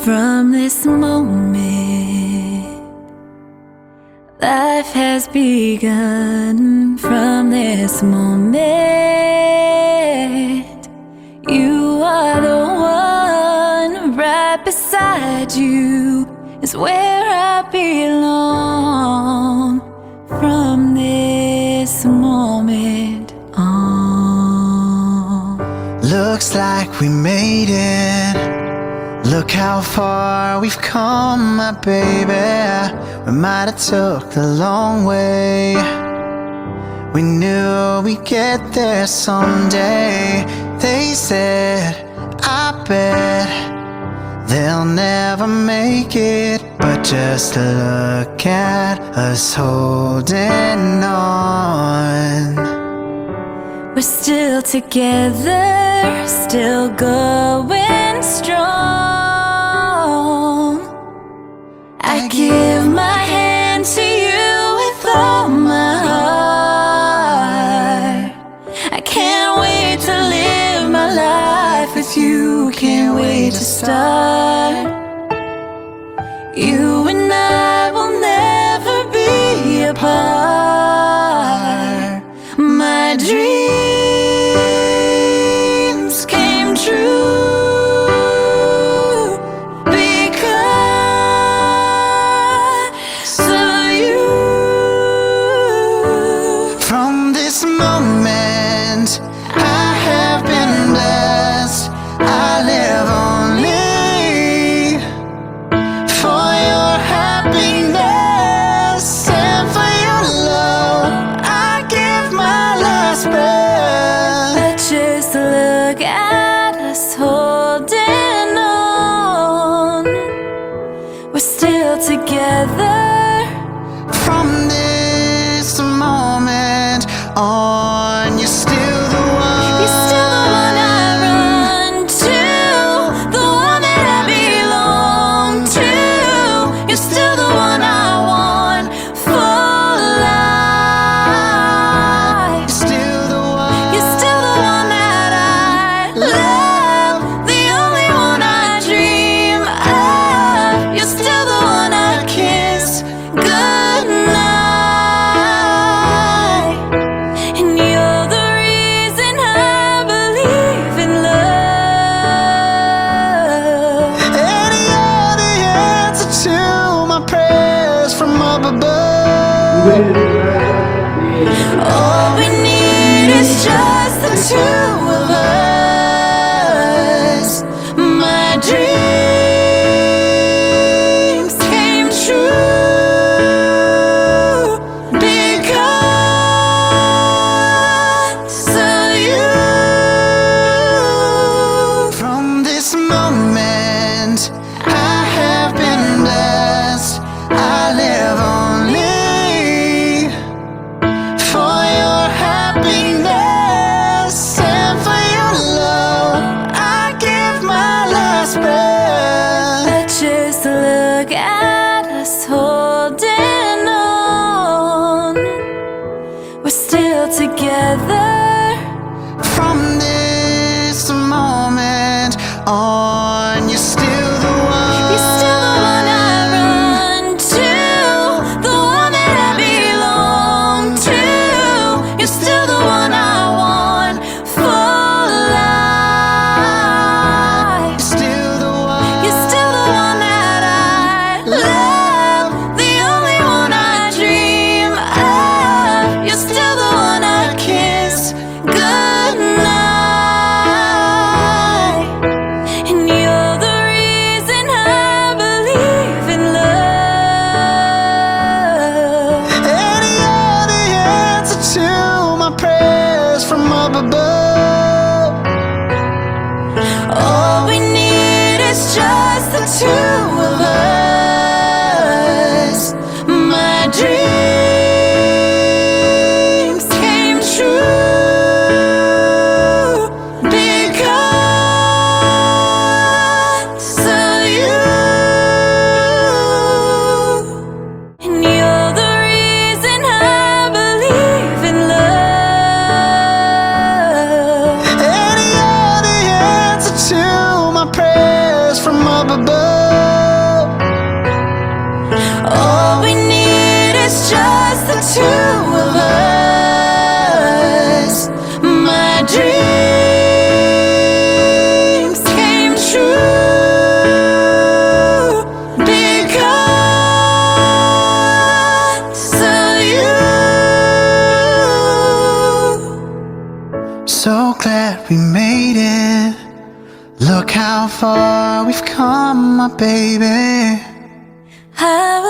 From this moment, life has begun. From this moment, you are the one. Right beside you is where I belong. From this moment on. Looks like we made it. Look how far we've come, my baby. We might have took the long way. We knew we'd get there someday. They said, I bet they'll never make it, but just look at us holding on. We're still together, still going strong. I give my hand to you with all my heart. I can't wait to live my life with you, can't wait to start. You and I will never be apart. My dreams came true because of you. From this moment, I have been blessed. I live only for your happiness and for your love. I give my last breath. But just look at us holding on. We're still together. From this moment on, you're still the one. You're still the one I run to, the one that I belong to. You're still the one I want for life. You're still the one. You're still the one that I love, the only one I dream of. You're still the one I kiss goodnight. And you're the reason I believe in love. And you're the answer to my prayers from up above. All we need is just the two of us. My dreams came true because of you. From this moment, I have been blessed. I live only for your happiness and for your love. I give my last breath. But just look at us holding on. We're still together. From this moment on, you're still the one. You're still the one I run to, the one that I belong to. You're still the one I want for life. You're still the one. You're still the one that I love, the only one I dream of. You're still the one I kiss goodnight. And you're the reason I believe in love. And you're the answer to my prayers from up above. All we need is just the two of us. My dreams came true because of you. And you're the reason I believe in love. And you're the answer to my prayers from up above. that we made it. Look how far we've come, my baby. I